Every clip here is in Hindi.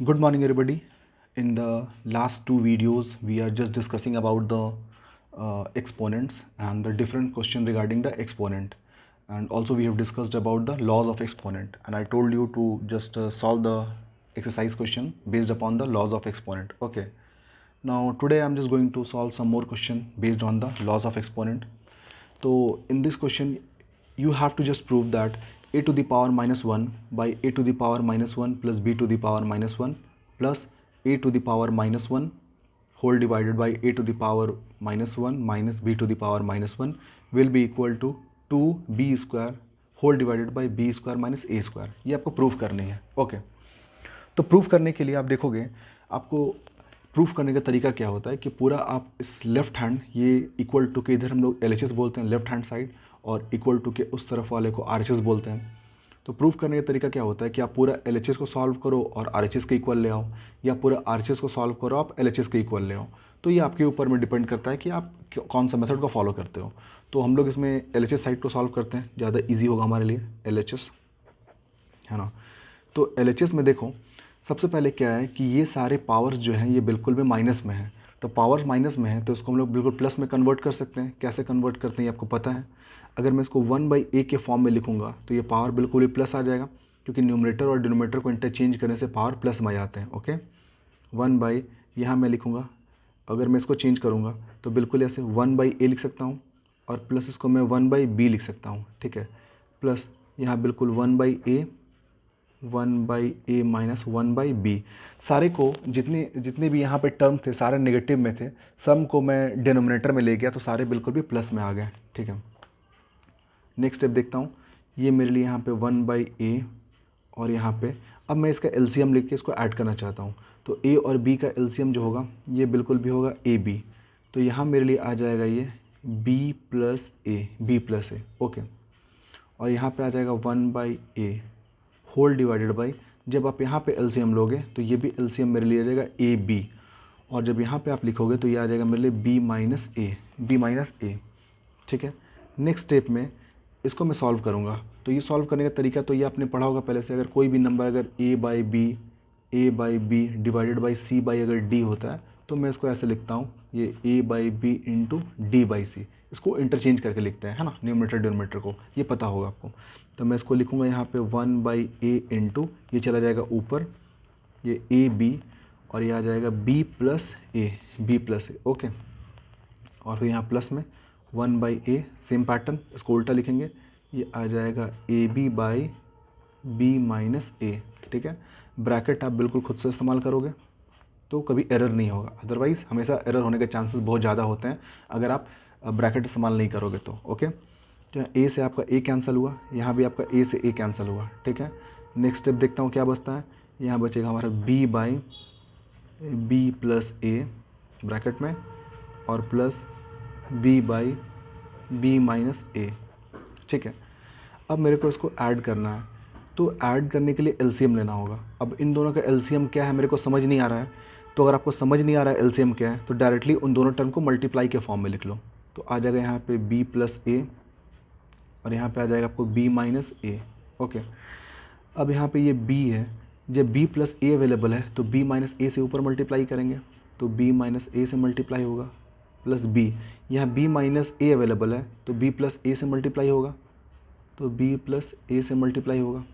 Good morning, everybody. In the last two videos, we are just discussing about the exponents and the different question regarding the exponent. And also we have discussed about the laws of exponent. And I told you to just solve the exercise question based upon the laws of exponent. Okay. Now today I'm just going to solve some more question based on the laws of exponent. So in this question, you have to just prove that a to the power minus 1 by a to the power minus 1 plus b to the power minus 1 plus a to the power minus 1 whole divided by a to the power minus 1 minus b to the power minus 1 will be equal to 2b square whole divided by b square minus a square. ये आपको प्रूफ करनी है. ओके. तो प्रूफ करने के लिए आप देखोगे, आपको प्रूफ करने का तरीका क्या होता है कि पूरा आप इस लेफ्ट हैंड ये इक्वल टू के इधर हम लोग एल बोलते हैं लेफ्ट हैंड साइड, और इक्वल टू के उस तरफ वाले को आर बोलते हैं. तो प्रूफ करने का तरीका क्या होता है कि आप पूरा एल को सॉल्व करो और आर के इक्वल ले आओ, या पूरा आर को सॉल्व करो आप एल के इक्वल ले आओ. तो ये आपके ऊपर में डिपेंड करता है कि आप कौन सा मेथड को फॉलो करते हो. तो हम लोग इसमें एल साइड को सॉल्व करते हैं, ज़्यादा ईजी होगा हमारे लिए एल है ना. तो एल में देखो, सबसे पहले क्या है कि ये सारे पावर्स जो हैं ये बिल्कुल भी माइनस में हैं. तो पावर माइनस में है तो इसको हम लोग बिल्कुल प्लस में कन्वर्ट कर सकते हैं. कैसे कन्वर्ट करते हैं ये आपको पता है. अगर मैं इसको 1/a के फॉर्म में लिखूंगा तो ये पावर बिल्कुल ही प्लस आ जाएगा, क्योंकि न्यूमरेटर और डिनोमिनेटर को इंटरचेंज करने से पावर प्लस में आ जाते हैं. ओके. 1/ यहाँ मैं लिखूँगा, अगर मैं इसको चेंज करूँगा तो बिल्कुल ऐसे 1/a लिख सकता हूँ, और प्लस इसको मैं 1/b लिख सकता हूँ. ठीक है. प्लस यहाँ बिल्कुल 1/a 1/a माइनस 1/b. सारे को जितने भी यहाँ पे टर्म थे सारे नेगेटिव में थे, सम को मैं डिनोमिनेटर में ले गया तो सारे बिल्कुल भी प्लस में आ गए. ठीक है. नेक्स्ट स्टेप देखता हूँ. ये मेरे लिए यहाँ पे 1/a, और यहाँ पे अब मैं इसका एलसीएम लेके इसको ऐड करना चाहता हूँ. तो a और b का एलसीएम जो होगा ये बिल्कुल भी होगा ab. तो यहाँ मेरे लिए आ जाएगा ये b प्लस a. ओके. और यहाँ पे आ जाएगा 1/a होल डिवाइडेड बाई, जब आप यहाँ पे एलसीएम लोगे तो ये भी एलसीएम मेरे लिए आ जाएगा ए बी, और जब यहाँ पे आप लिखोगे तो ये आ जाएगा मेरे लिए बी माइनस ए. ठीक है. नेक्स्ट स्टेप में इसको मैं सॉल्व करूँगा. तो ये सॉल्व करने का तरीका तो ये आपने पढ़ा होगा पहले से. अगर कोई भी नंबर अगर A by B divided by C by अगर डी होता है तो मैं इसको ऐसे लिखता हूँ, ये A by B into D by C. इसको इंटरचेंज करके लिखते हैं, है ना, न्यूमरेटर डिनोमिनेटर को, ये पता होगा आपको. तो मैं इसको लिखूँगा यहाँ पे 1/a इंटू, ये चला जाएगा ऊपर, ये ए बी, और ये आ जाएगा बी प्लस ए. ओके. और फिर यहाँ प्लस में 1/a, सेम पैटर्न, इसको उल्टा लिखेंगे, ये आ जाएगा A B by B minus A. ठीक है. ब्रैकेट आप बिल्कुल खुद से इस्तेमाल करोगे तो कभी एरर नहीं होगा, अदरवाइज़ हमेशा एरर होने के चांसेस बहुत ज़्यादा होते हैं अगर आप ब्रैकेट इस्तेमाल नहीं करोगे तो. ओके. तो ए से आपका ए कैंसिल हुआ, यहाँ भी आपका ए से ए कैंसिल हुआ. ठीक है. नेक्स्ट स्टेप देखता हूँ क्या बचता है. यहाँ बचेगा हमारा B by B plus A bracket में, और plus B by B minus A. ठीक है. अब मेरे को इसको ऐड करना है, तो ऐड करने के लिए एलसीएम लेना होगा. अब इन दोनों का एलसीएम क्या है मेरे को समझ नहीं आ रहा है. तो अगर आपको समझ नहीं आ रहा है एलसीएम क्या है तो डायरेक्टली उन दोनों टर्म को मल्टीप्लाई के फॉर्म में लिख लो. तो आ जाएगा यहाँ पे b प्लस ए, और यहाँ पे आ जाएगा आपको b माइनस ए. ओके. अब यहाँ पे ये b है, जब b प्लस ए अवेलेबल है तो b माइनस ए से ऊपर मल्टीप्लाई करेंगे तो b माइनस ए से मल्टीप्लाई होगा, प्लस b. यहाँ b माइनस ए अवेलेबल है तो b प्लस ए से मल्टीप्लाई होगा, तो b प्लस ए से मल्टीप्लाई होगा.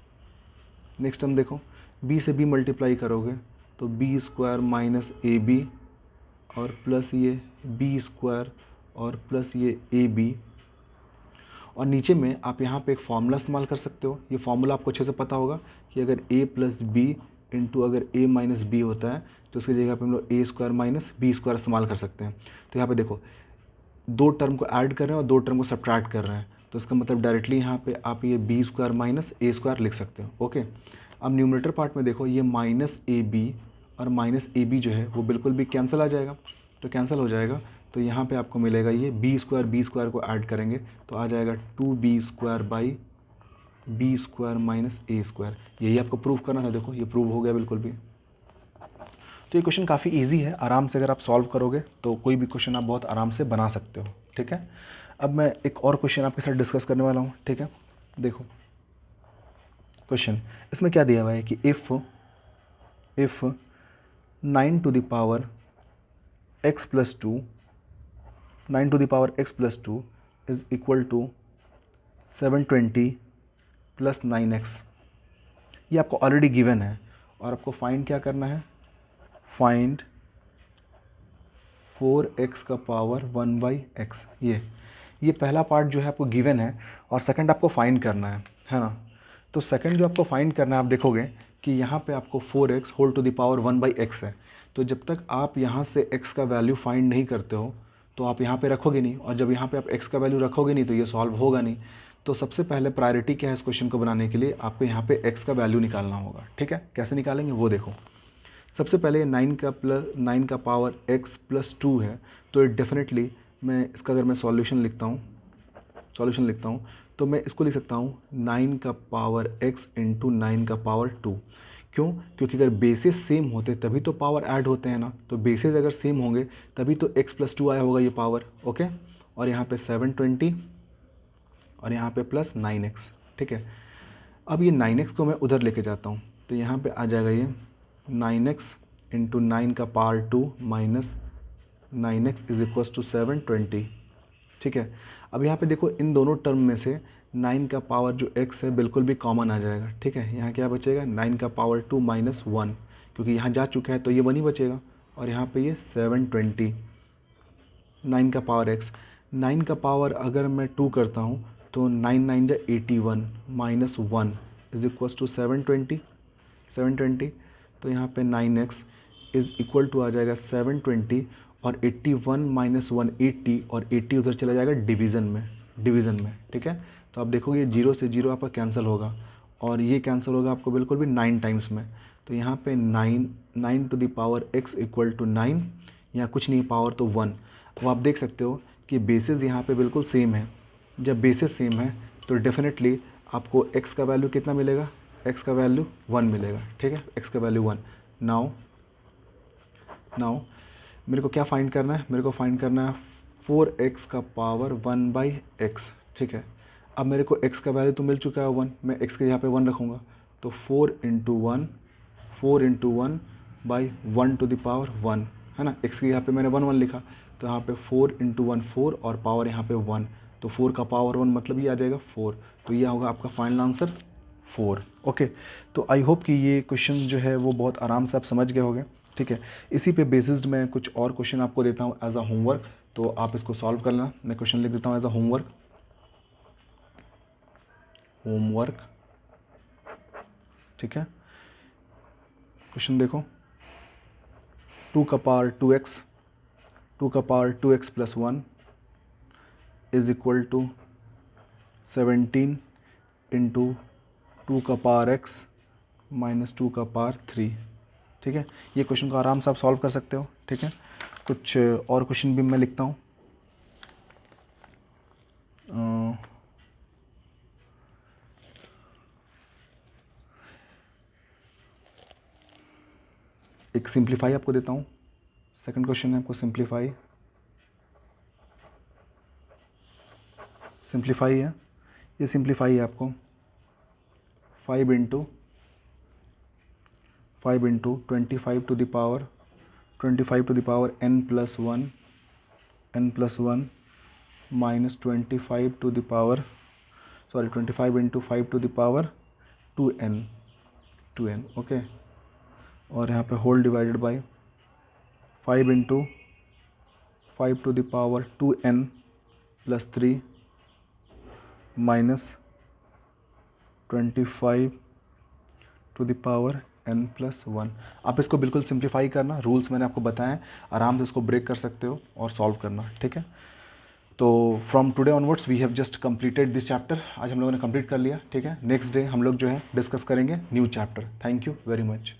नेक्स्ट हम देखो, b से b मल्टीप्लाई करोगे तो b square minus a b, और प्लस ये b स्क्वायर, और प्लस ये ए बी. और नीचे में आप यहाँ पे एक फार्मूला इस्तेमाल कर सकते हो. ये फार्मूला आपको अच्छे से पता होगा कि अगर a प्लस बी इंटू अगर a माइनस बी होता है तो उसकी जगह पे हम लोग a square minus b square इस्तेमाल कर सकते हैं. तो यहाँ पे देखो, दो टर्म को ऐड कर रहे हैं और दो टर्म को सब्ट्रैक्ट कर रहे हैं, तो इसका मतलब डायरेक्टली यहाँ पे आप ये B square minus a square लिख सकते हो. ओके. अब न्यूमरेटर पार्ट में देखो, ये माइनस ए बी और माइनस ए बी जो है वो बिल्कुल भी कैंसिल आ जाएगा, तो कैंसिल हो जाएगा. तो यहाँ पे आपको मिलेगा ये बी स्क्वायर को ऐड करेंगे तो आ जाएगा 2b square by b square minus a square. यही आपको प्रूव करना था. देखो ये प्रूव हो गया बिल्कुल भी. तो ये क्वेश्चन काफ़ी इजी है, आराम से अगर आप सॉल्व करोगे तो कोई भी क्वेश्चन आप बहुत आराम से बना सकते हो. ठीक है. अब मैं एक और क्वेश्चन आपके साथ डिस्कस करने वाला हूँ. ठीक है. देखो क्वेश्चन, इसमें क्या दिया हुआ है कि if if 9 to the power x plus 2, 9 to the power x plus 2 is equal to 720 plus 9x, ये आपको ऑलरेडी गिवन है और आपको फाइंड क्या करना है, फाइंड 4x का पावर 1/x। ये पहला पार्ट जो है आपको गिवन है और सेकंड आपको फाइंड करना है ना। तो सेकंड जो आपको फाइंड करना है, आप देखोगे कि यहाँ पे आपको 4x whole to the power 1/x है। तो जब तक आप यहाँ से x का वैल्यू फाइंड नहीं करते हो तो आप यहाँ पे रखोगे नहीं, और जब यहाँ पे आप x का वैल्यू रखोगे नहीं तो ये सॉल्व होगा नहीं। तो सबसे पहले प्रायोरिटी क्या है इस क्वेश्चन को बनाने के लिए, आपको यहाँ पे x का वैल्यू निकालना होगा। ठीक है, कैसे निकालेंगे वो देखो। सबसे पहले 9 का पावर x प्लस 2 है, तो डेफिनेटली मैं इसका अगर मैं सॉल्यूशन लिखता हूँ तो मैं इसको लिख सकता हूँ 9 का पावर x इंटू 9 का पावर 2। क्यों? क्योंकि अगर बेसिस सेम होते तभी तो पावर ऐड होते हैं ना। तो बेसिस अगर सेम होंगे तभी तो x प्लस 2 आया होगा ये पावर। ओके, और यहाँ पे 720 और यहाँ पे प्लस 9x। ठीक है, अब ये 9x को मैं उधर लेके जाता हूँ तो यहाँ पे आ जाएगा ये 9x इंटू 9 का power 2 minus 9x is equal to 720। ठीक है, अब यहाँ पे देखो इन दोनों टर्म में से 9 का पावर जो x है बिल्कुल भी कॉमन आ जाएगा। ठीक है, यहाँ क्या बचेगा, 9 का पावर 2 माइनस 1, क्योंकि यहाँ जा चुका है तो ये 1 ही बचेगा, और यहाँ पे ये 720। 9 का पावर x, 9 का पावर अगर मैं 2 करता हूँ तो 9 9 जा 81 माइनस 1 इज इक्वल टू 720। तो यहाँ पे 9x इज़ इक्वल टू आ जाएगा 720 और 81 माइनस 180, और 80 उधर चला जाएगा डिवीज़न में। ठीक है, तो आप देखोगे 0 से 0 आपका कैंसिल होगा और ये कैंसिल होगा आपको बिल्कुल भी 9 टाइम्स में। तो यहाँ पे 9 to the power x equal to 9, यहाँ कुछ नहीं पावर तो 1। अब आप देख सकते हो कि बेसिस यहाँ पे बिल्कुल सेम है। जब बेसिस सेम है तो डेफिनेटली आपको x का वैल्यू कितना मिलेगा, x का वैल्यू 1 मिलेगा। ठीक है, x का वैल्यू 1। नाउ मेरे को क्या फाइंड करना है, मेरे को फाइंड करना है 4x का पावर 1/x। ठीक है, अब मेरे को x का वैल्यू तो मिल चुका है 1, मैं x के यहाँ पे 1 रखूँगा तो 4 into 1 by 1 to the power 1 है ना। x के यहाँ पे मैंने 1 1 लिखा तो यहाँ पे 4 इंटू 1 4 और पावर यहाँ पे 1, तो 4 का पावर 1 मतलब ये आ जाएगा 4। तो ये होगा आपका फाइनल आंसर 4। ओके, तो आई होप कि ये क्वेश्चन जो है वो बहुत आराम से आप समझ गए होंगे। ठीक है, इसी पे बेसिस्ड मैं कुछ और क्वेश्चन आपको देता हूँ एज अ होमवर्क, तो आप इसको सॉल्व कर लेना। मैं क्वेश्चन लिख देता हूँ एज अ होमवर्क। ठीक है, क्वेश्चन देखो, 2 का power 2x plus 1 is equal to 17 into 2 का पावर x माइनस 2 का पावर 3। ठीक है, ये क्वेश्चन को आराम से आप सॉल्व कर सकते हो। ठीक है, कुछ और क्वेश्चन भी मैं लिखता हूँ। एक सिंप्लीफाई आपको देता हूँ। सेकंड क्वेश्चन है आपको सिंप्लीफाई है, ये सिंप्लीफाई है आपको 5 into 25 to the power n plus 1 minus 25 to the power 25 into 5 to the power 2n। Okay, और यहाँ पे whole divided by 5 into 5 to the power 2n plus 3 minus 25 to the power n plus 1। आप इसको बिल्कुल सिंप्लीफाई करना, रूल्स मैंने आपको बताएं, आराम से इसको ब्रेक कर सकते हो और सॉल्व करना। ठीक है, तो from today onwards we have just completed this chapter. आज हम लोगों ने कंप्लीट कर लिया। ठीक है, नेक्स्ट डे हम लोग जो है डिस्कस करेंगे new chapter. Thank you very much.